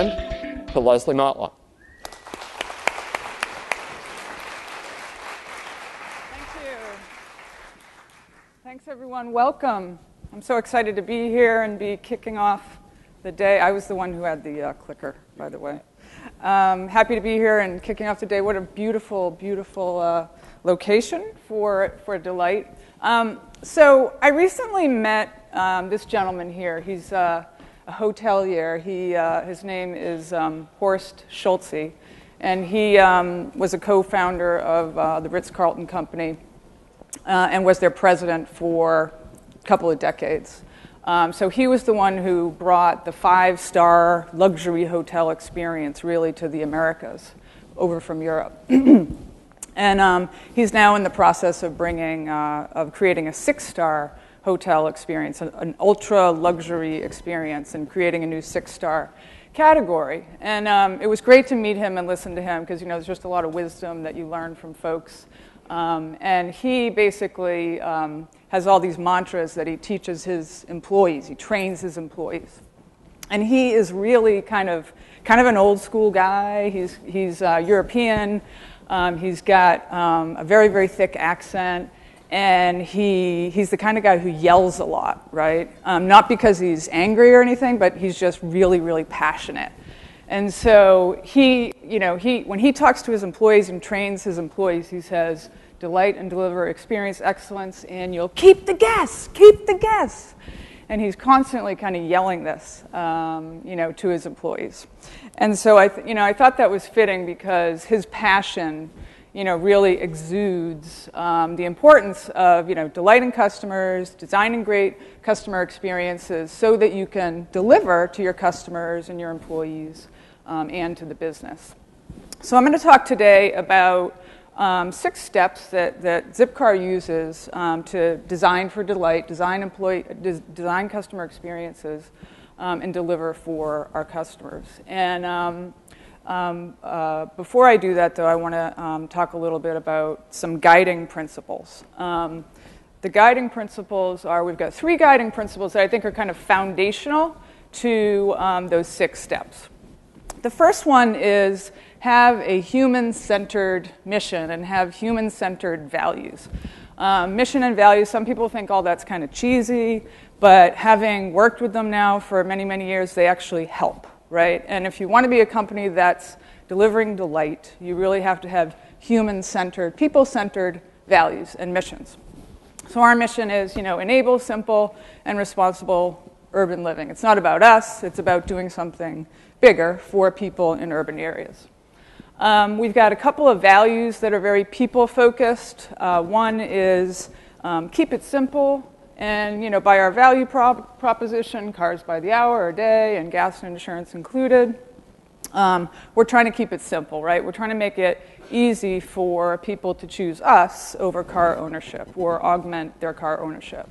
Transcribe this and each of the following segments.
hand to Lesley Mottla. Thank you. Thanks, everyone. Welcome. I'm so excited to be here and be kicking off the day. I was the one who had the clicker, by the way. Happy to be here and kicking off the day. What a beautiful, beautiful location for Delight. So I recently met this gentleman here. He's a hotelier. His name is Horst Schulze, and he was a co-founder of the Ritz-Carlton Company and was their president for a couple of decades. So he was the one who brought the 5-star luxury hotel experience really to the Americas over from Europe. And he's now in the process of creating a 6-star hotel experience, an ultra luxury experience, and creating a new 6-star category. And it was great to meet him and listen to him because, there's just a lot of wisdom that you learn from folks. And he basically has all these mantras that he teaches his employees. He trains his employees. And he is really kind of an old school guy. He's European. He's got a very, very thick accent. And he's the kind of guy who yells a lot, right? Not because he's angry or anything, but he's just really, really passionate. And so when he talks to his employees and trains his employees, he says, delight and deliver experience excellence, and you'll keep the guests. And he's constantly kind of yelling this, to his employees. And so I thought that was fitting because his passion, really exudes the importance of, delighting customers, designing great customer experiences so that you can deliver to your customers and your employees and to the business. So I'm going to talk today about 6 steps that Zipcar uses to design for delight, design customer experiences, and deliver for our customers. And before I do that, though, I want to talk a little bit about some guiding principles. The guiding principles are, we've got 3 guiding principles that I think are kind of foundational to those 6 steps. The first one is have a human-centered mission and have human-centered values. Mission and values, some people think, that's kind of cheesy, but having worked with them now for many, many years, they actually help, right? And if you want to be a company that's delivering delight, you really have to have human-centered, people-centered values and missions. So our mission is, enable simple and responsible urban living. It's not about us, it's about doing something bigger for people in urban areas. We've got a couple of values that are very people-focused. One is keep it simple, and by our value proposition, cars by the hour or day, and gas and insurance included, we're trying to keep it simple, right? We're trying to make it easy for people to choose us over car ownership or augment their car ownership.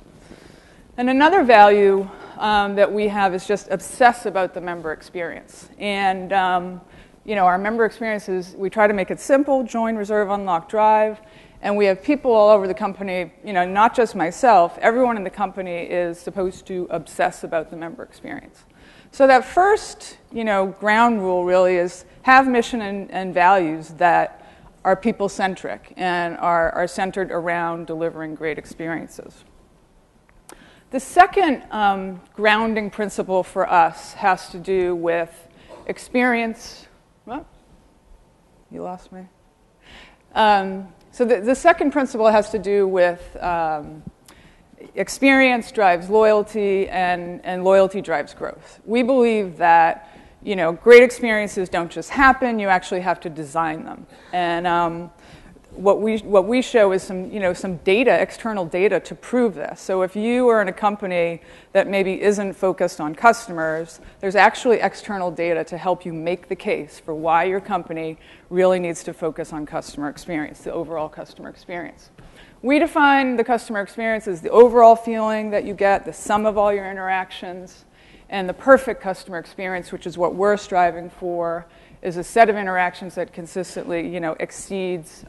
And another value that we have is just obsess about the member experience. And our member experiences, we try to make it simple: join, reserve, unlock, drive. And we have people all over the company, not just myself, everyone in the company is supposed to obsess about the member experience. So that first, ground rule really is have mission and values that are people-centric and are centered around delivering great experiences. The second grounding principle for us has to do with experience. What? You lost me. So the second principle has to do with experience drives loyalty, and loyalty drives growth. We believe that great experiences don't just happen; you actually have to design them. And what we show is some data, external data, to prove this. So if you are in a company that maybe isn't focused on customers, there's actually external data to help you make the case for why your company really needs to focus on customer experience, the overall customer experience. We define the customer experience as the overall feeling that you get, the sum of all your interactions, and the perfect customer experience, which is what we're striving for, is a set of interactions that consistently, exceeds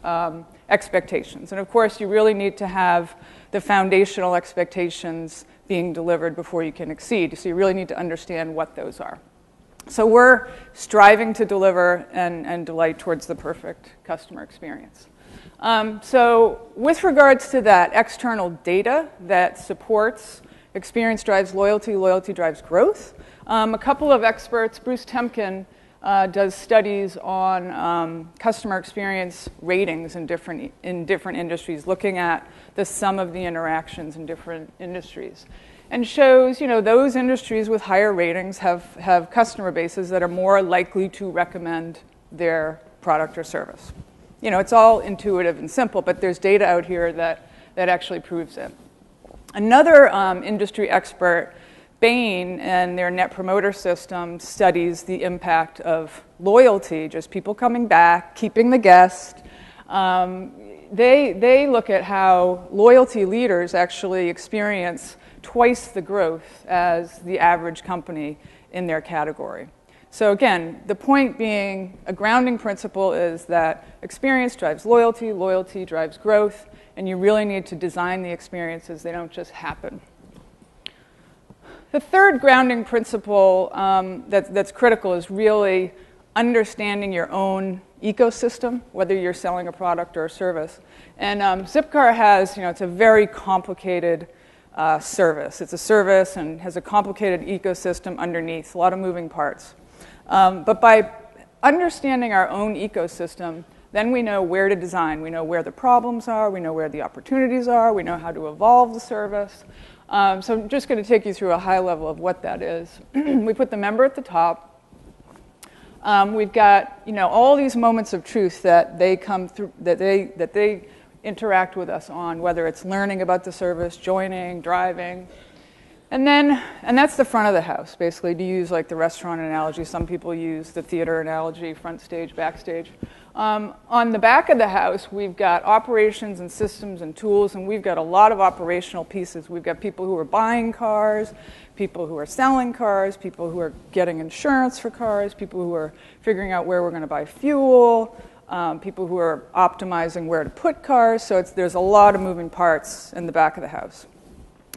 expectations. And of course, you really need to have the foundational expectations being delivered before you can exceed. So you really need to understand what those are. So we're striving to deliver and delight towards the perfect customer experience. So with regards to that external data that supports experience drives loyalty, loyalty drives growth, a couple of experts, Bruce Temkin, does studies on customer experience ratings in different industries, looking at the sum of the interactions in different industries, and shows, those industries with higher ratings have customer bases that are more likely to recommend their product or service. It's all intuitive and simple, but there's data out here that actually proves it. Another industry expert, Bain, and their Net Promoter System studies the impact of loyalty, just people coming back, keeping the guest. They look at how loyalty leaders actually experience twice the growth as the average company in their category. So again, the point being, a grounding principle is that experience drives loyalty, loyalty drives growth, and you really need to design the experiences. They don't just happen. The third grounding principle that's critical is really understanding your own ecosystem, whether you're selling a product or a service. And Zipcar has, it's a very complicated service. It's a service and has a complicated ecosystem underneath, a lot of moving parts. But by understanding our own ecosystem, then we know where to design. We know where the problems are. We know where the opportunities are. We know how to evolve the service. So I'm just going to take you through a high level of what that is. We put the member at the top. We've got all these moments of truth that they come through, that they interact with us on, whether it's learning about the service, joining, driving. And that's the front of the house, basically, to use like the restaurant analogy. Some people use the theater analogy, front stage, backstage. On the back of the house, we've got operations and systems and tools, and we've got a lot of operational pieces. We've got people who are buying cars, people who are selling cars, people who are getting insurance for cars, people who are figuring out where we're going to buy fuel, people who are optimizing where to put cars. So there's a lot of moving parts in the back of the house.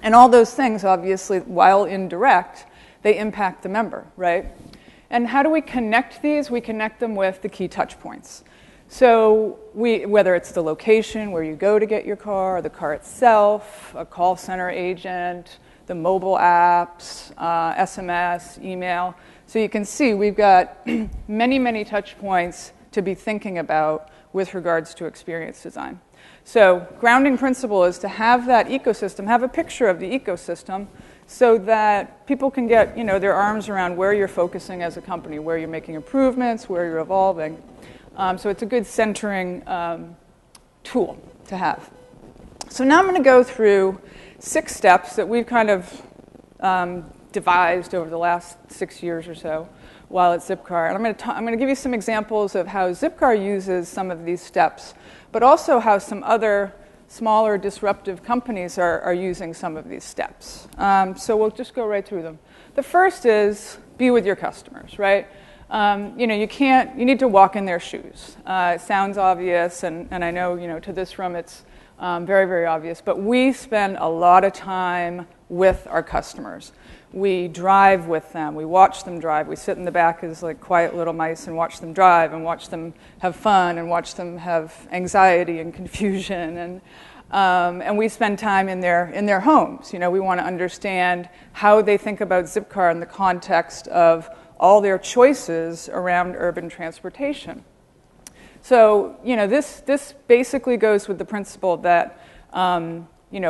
And all those things, obviously, while indirect, they impact the member, right? And how do we connect these? We connect them with the key touch points. So whether it's the location where you go to get your car, the car itself, a call center agent, the mobile apps, SMS, email. So you can see we've got many, many touch points to be thinking about with regards to experience design. So grounding principle is to have that ecosystem, have a picture of the ecosystem so that people can get their arms around where you're focusing as a company, where you're making improvements, where you're evolving. So it's a good centering tool to have. So now I'm going to go through 6 steps that we've kind of devised over the last 6 years or so while at Zipcar. And I'm going to give you some examples of how Zipcar uses some of these steps, but also how some other smaller disruptive companies are using some of these steps. So we'll just go right through them. The first is be with your customers, right? You need to walk in their shoes. It sounds obvious, and I know, to this room it's very, very obvious, but we spend a lot of time with our customers. We drive with them. We watch them drive. We sit in the back as like quiet little mice and watch them drive and watch them have fun and watch them have anxiety and confusion. And we spend time in their homes. We want to understand how they think about Zipcar in the context of all their choices around urban transportation. So, this basically goes with the principle that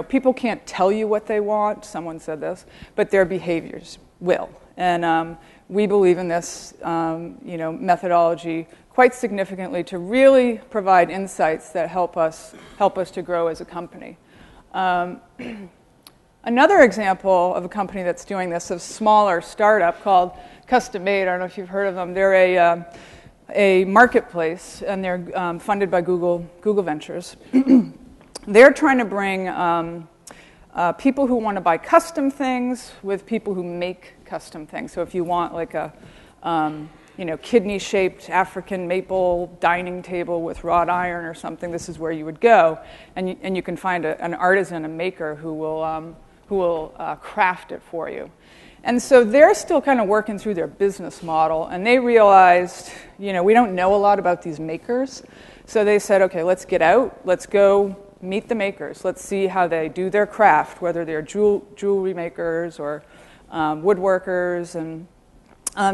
people can't tell you what they want, someone said this, but their behaviors will. And we believe in this methodology quite significantly to really provide insights that help us to grow as a company. Another example of a company that's doing this, a smaller startup called Custom Made, I don't know if you've heard of them, they're a marketplace, and they're funded by Google Ventures. They're trying to bring people who want to buy custom things with people who make custom things. So if you want like a kidney-shaped African maple dining table with wrought iron or something, this is where you would go, and you can find an artisan, a maker, who will craft it for you. And so they're still kind of working through their business model, and they realized, we don't know a lot about these makers. So they said, okay, let's get out, let's go meet the makers, let's see how they do their craft, whether they're jewelry makers or woodworkers. And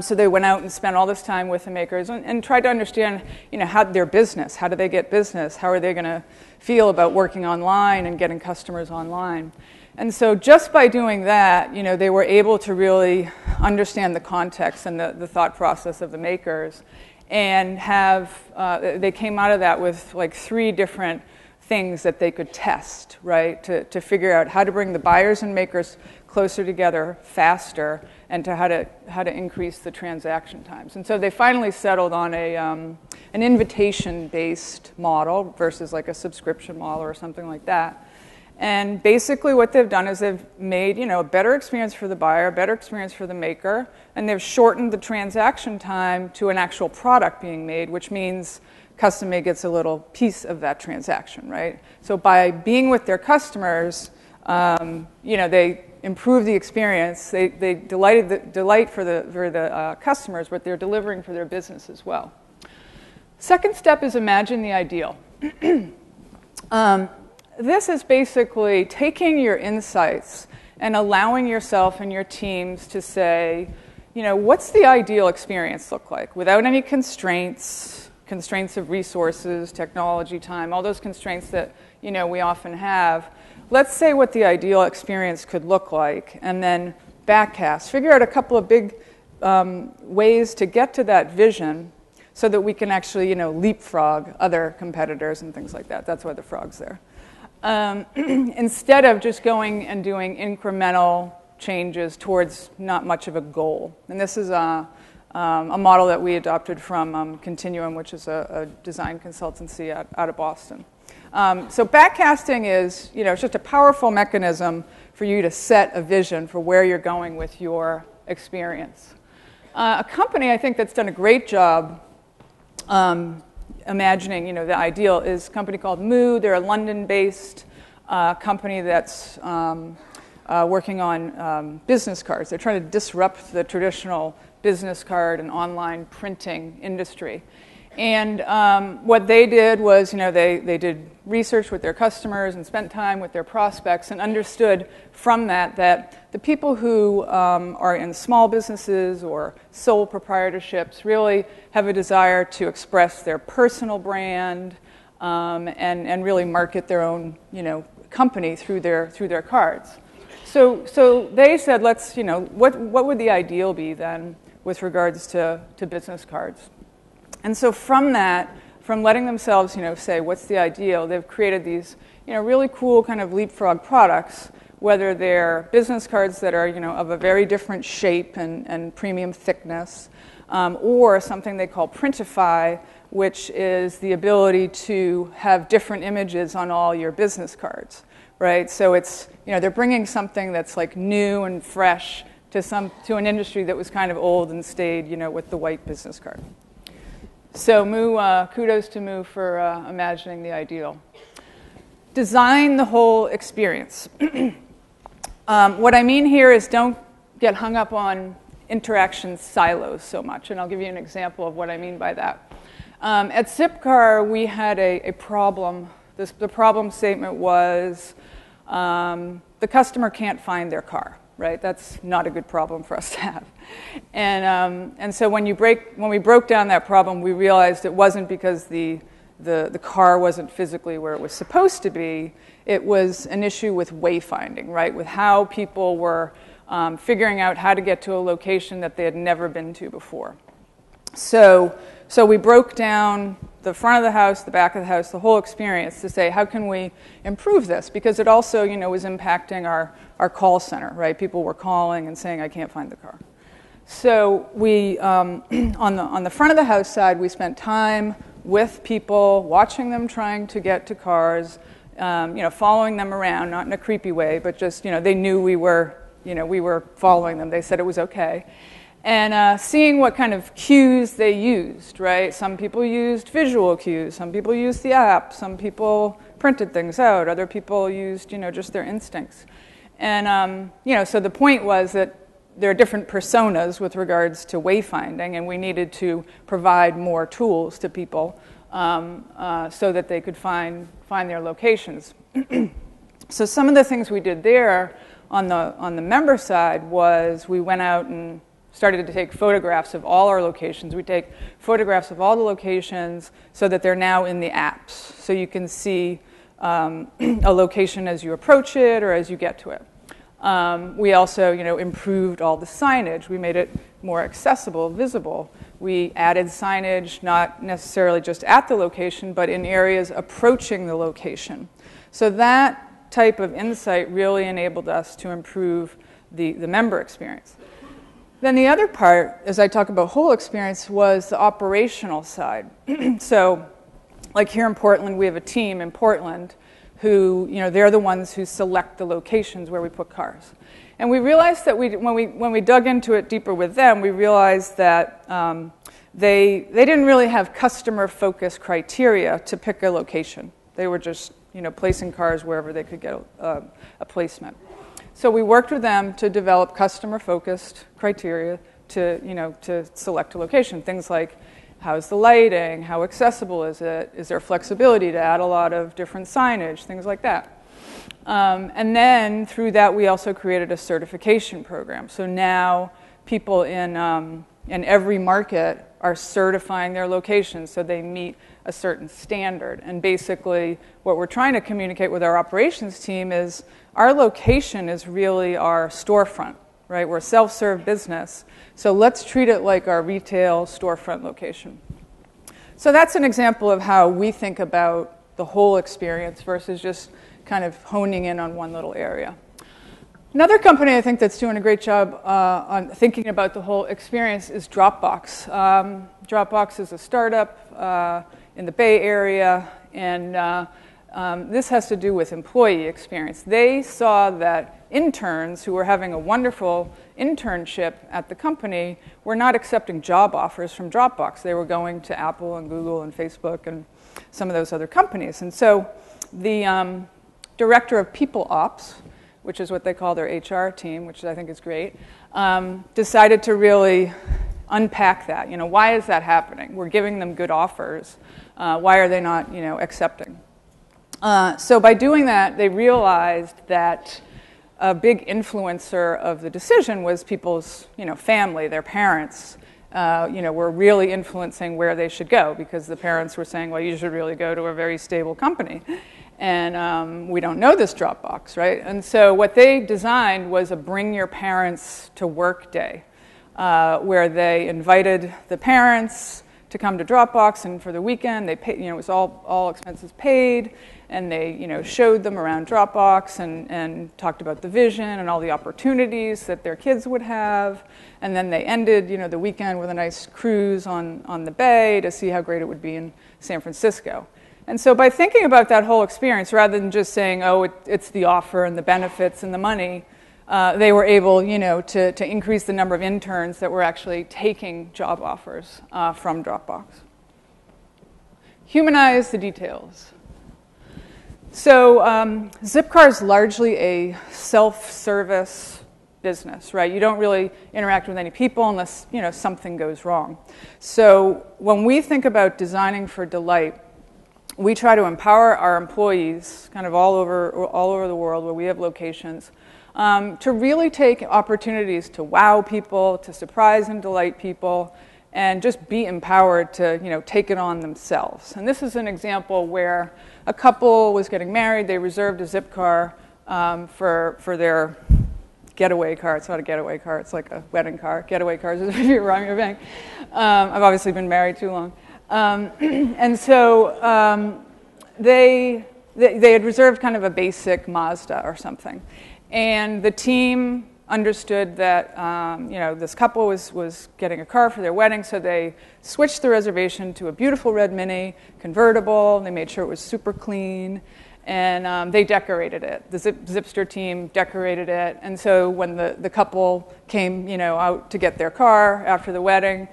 so they went out and spent all this time with the makers and tried to understand, how their business, how do they get business, how are they going to feel about working online and getting customers online. And so just by doing that, they were able to really understand the context and the thought process of the makers, and they came out of that with like 3 different things that they could test, right, to figure out how to bring the buyers and makers closer together faster, and to how to increase the transaction times. And so they finally settled on an invitation-based model versus like a subscription model or something like that. And basically what they've done is they've made, a better experience for the buyer, a better experience for the maker, and they've shortened the transaction time to an actual product being made, which means custom made gets a little piece of that transaction, right? So by being with their customers, they improve the experience. They delight for the customers, but they're delivering for their business as well. Second step is imagine the ideal. This is basically taking your insights and allowing yourself and your teams to say, what's the ideal experience look like without any constraints of resources, technology, time, all those constraints that we often have. Let's say what the ideal experience could look like, and then backcast. Figure out a couple of big ways to get to that vision so that we can actually leapfrog other competitors and things like that. That's why the frog's there. Instead of just going and doing incremental changes towards not much of a goal. And this is a model that we adopted from Continuum, which is a design consultancy out of Boston. So backcasting is, it's just a powerful mechanism for you to set a vision for where you're going with your experience. A company, I think, that's done a great job imagining, the ideal is a company called Moo. They're a London-based company that's working on business cards. They're trying to disrupt the traditional business card and online printing industry. And what they did was, they did research with their customers and spent time with their prospects and understood from that the people who are in small businesses or sole proprietorships really have a desire to express their personal brand and really market their own, company through their cards. So they said, let's, what would the ideal be then with regards to business cards? And so from that, from letting themselves, say, what's the ideal, they've created these, really cool kind of leapfrog products, whether they're business cards that are, of a very different shape and premium thickness, or something they call Printify, which is the ability to have different images on all your business cards, right? So it's, they're bringing something that's like new and fresh to an industry that was kind of old and stayed, with the white business card. So Moo, kudos to Moo for imagining the ideal. Design the whole experience. What I mean here is don't get hung up on interaction silos so much, and I'll give you an example of what I mean by that. At Zipcar, we had a problem. The problem statement was the customer can't find their car. Right, that's not a good problem for us to have, and so when we broke down that problem, we realized it wasn't because the car wasn't physically where it was supposed to be. It was an issue with wayfinding, right, with how people were figuring out how to get to a location that they had never been to before. So we broke down the front of the house, the back of the house, the whole experience to say, how can we improve this? Because it also, was impacting our call center, right? People were calling and saying, I can't find the car. So we, on the front of the house side, we spent time with people, watching them trying to get to cars, following them around, not in a creepy way, but just, they knew we were following them. They said it was okay. And seeing what kind of cues they used, right? Some people used visual cues, some people used the app, some people printed things out, other people used, just their instincts. And, so the point was that there are different personas with regards to wayfinding, and we needed to provide more tools to people so that they could find their locations. So some of the things we did there on the member side was we went out and started to take photographs of all our locations. We take photographs of all the locations so that they're now in the apps. So you can see a location as you approach it or as you get to it. We also, improved all the signage. We made it more accessible, visible. We added signage not necessarily just at the location, but in areas approaching the location. So that type of insight really enabled us to improve the member experience. Then the other part, as I talk about whole experience, was the operational side. So, like here in Portland, we have a team in Portland who, they're the ones who select the locations where we put cars. And we realized that when we dug into it deeper with them, we realized that they didn't really have customer-focused criteria to pick a location. They were just, placing cars wherever they could get a placement. So we worked with them to develop customer-focused criteria to select a location. Things like, how's the lighting? How accessible is it? Is there flexibility to add a lot of different signage? Things like that. And then through that, we also created a certification program. So now people in every market are certifying their locations so they meet a certain standard. And basically, what we're trying to communicate with our operations team is our location is really our storefront, right? We're a self-serve business. So let's treat it like our retail storefront location. So that's an example of how we think about the whole experience versus just kind of honing in on one little area. Another company I think that's doing a great job on thinking about the whole experience is Dropbox. Dropbox is a startup in the Bay Area, and this has to do with employee experience. They saw that interns who were having a wonderful internship at the company were not accepting job offers from Dropbox. They were going to Apple and Google and Facebook and some of those other companies. And so the director of People Ops, which is what they call their HR team, which I think is great, decided to really unpack that. Why is that happening? We're giving them good offers. Why are they not, accepting? So by doing that, they realized that a big influencer of the decision was people's, family, their parents, were really influencing where they should go because the parents were saying, well, you should really go to a very stable company. And we don't know this Dropbox, right? And so what they designed was a bring your parents to work day, where they invited the parents to come to Dropbox, and for the weekend, they paid, it was all expenses paid, and they, showed them around Dropbox and talked about the vision and all the opportunities that their kids would have, and then they ended, the weekend with a nice cruise on the bay to see how great it would be in San Francisco. And so by thinking about that whole experience, rather than just saying, oh, it's the offer and the benefits and the money, they were able, to increase the number of interns that were actually taking job offers from Dropbox. Humanize the details. So Zipcar is largely a self-service business, right? You don't really interact with any people unless, something goes wrong. So when we think about designing for delight, we try to empower our employees kind of all over the world where we have locations to really take opportunities to wow people, to surprise and delight people, and just be empowered to take it on themselves. And this is an example where a couple was getting married. They reserved a Zipcar for their getaway car. It's not a getaway car. It's like a wedding car. Getaway cars is if you're wrong, you're bank. I've obviously been married too long. And so they had reserved kind of a basic Mazda or something. And the team understood that this couple was getting a car for their wedding, so they switched the reservation to a beautiful red Mini convertible. They made sure it was super clean, and they decorated it. The Zipster team decorated it, and so when the couple came out to get their car after the wedding,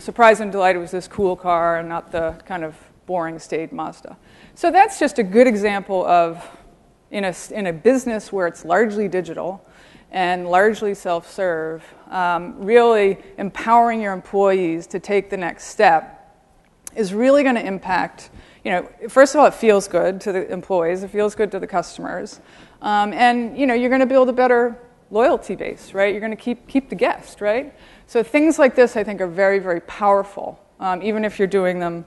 surprised and delighted it was this cool car and not the kind of boring staid Mazda. So that's just a good example of in a business where it's largely digital and largely self-serve, really empowering your employees to take the next step is really going to impact, first of all, it feels good to the employees, it feels good to the customers, and you're going to build a better loyalty base, right? You're going to keep the guest, right? So things like this, I think, are very, very powerful, even if you're doing them,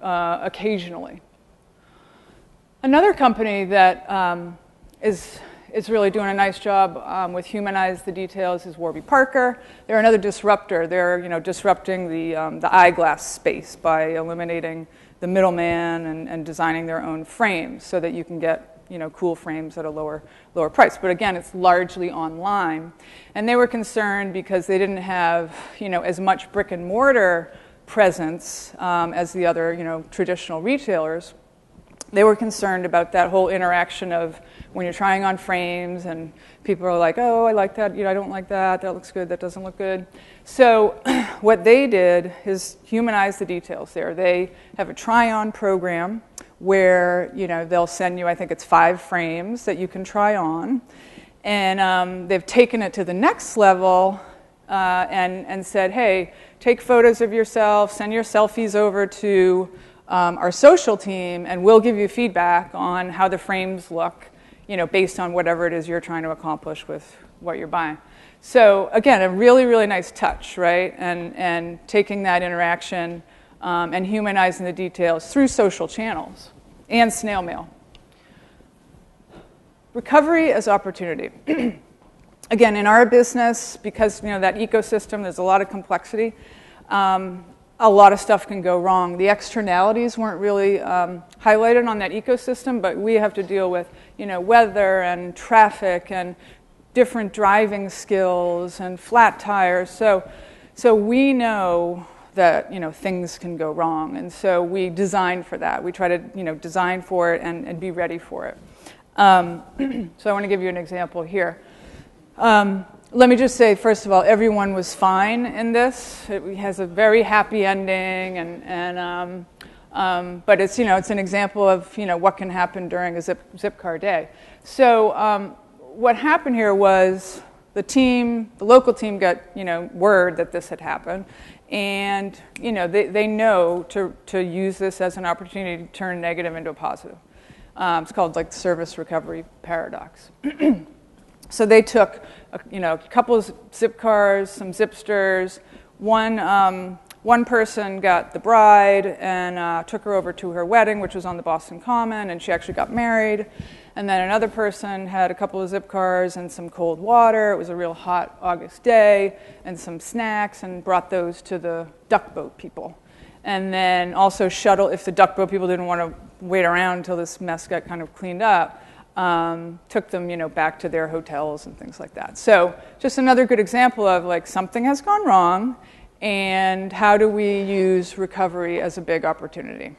occasionally. Another company that is really doing a nice job with Humanize the Details is Warby Parker. They're another disruptor. They're disrupting the eyeglass space by eliminating the middleman and designing their own frames so that you can get cool frames at a lower price. But again, it's largely online. And they were concerned because they didn't have as much brick and mortar presence as the other traditional retailers. They were concerned about that whole interaction of when you're trying on frames and people are like, oh, I like that, I don't like that, that looks good, that doesn't look good. So what they did is humanize the details there. They have a try-on program where they'll send you, I think it's 5 frames that you can try on. And they've taken it to the next level and said, hey, take photos of yourself, send your selfies over to our social team, and we'll give you feedback on how the frames look, based on whatever it is you're trying to accomplish with what you're buying. So again, a really, really nice touch, right? And taking that interaction and humanizing the details through social channels and snail mail. Recovery as opportunity. Again, in our business, because that ecosystem, there's a lot of complexity. A lot of stuff can go wrong. The externalities weren't really highlighted on that ecosystem, but we have to deal with weather and traffic and different driving skills and flat tires. So we know that things can go wrong, and so we design for that. We try to design for it and be ready for it. So I want to give you an example here. Let me just say, first of all, everyone was fine in this. It has a very happy ending, but it's it's an example of what can happen during a Zipcar day. So what happened here was the local team got word that this had happened, and they know to use this as an opportunity to turn negative into a positive. It's called the service recovery paradox. So they took a couple of Zipcars, some Zipsters. One person got the bride and took her over to her wedding, which was on the Boston Common, and she actually got married. And then another person had a couple of Zipcars and some cold water. It was a real hot August day, and some snacks, and brought those to the duck boat people. And then also shuttle, if the duck boat people didn't want to wait around until this mess got kind of cleaned up, took them, back to their hotels and things like that. So just another good example of something has gone wrong, and how do we use recovery as a big opportunity?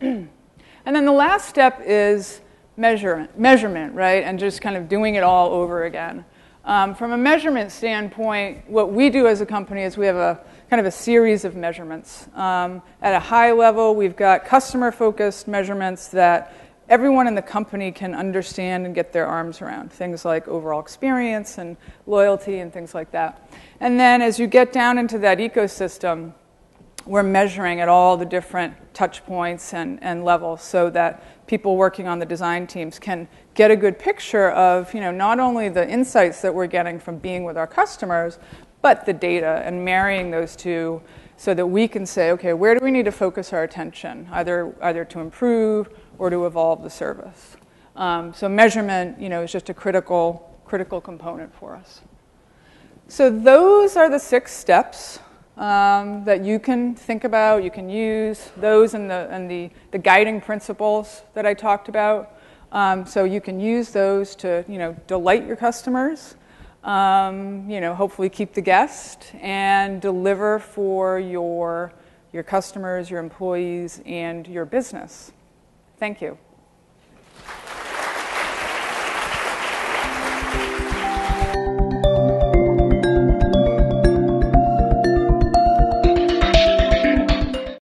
And then the last step is measurement, right? And just kind of doing it all over again. From a measurement standpoint, what we do as a company is we have a kind of a series of measurements. At a high level, we've got customer-focused measurements that everyone in the company can understand and get their arms around, things like overall experience and loyalty and things like that. And then as you get down into that ecosystem, we're measuring at all the different touch points and levels so that people working on the design teams can get a good picture of not only the insights that we're getting from being with our customers, but the data, and marrying those two so that we can say, okay, where do we need to focus our attention, either to improve or to evolve the service. So measurement, is just a critical component for us. So those are the 6 steps that you can think about. You can use those and the guiding principles that I talked about. So you can use those to delight your customers, hopefully keep the guest, and deliver for your customers, your employees, and your business. Thank you.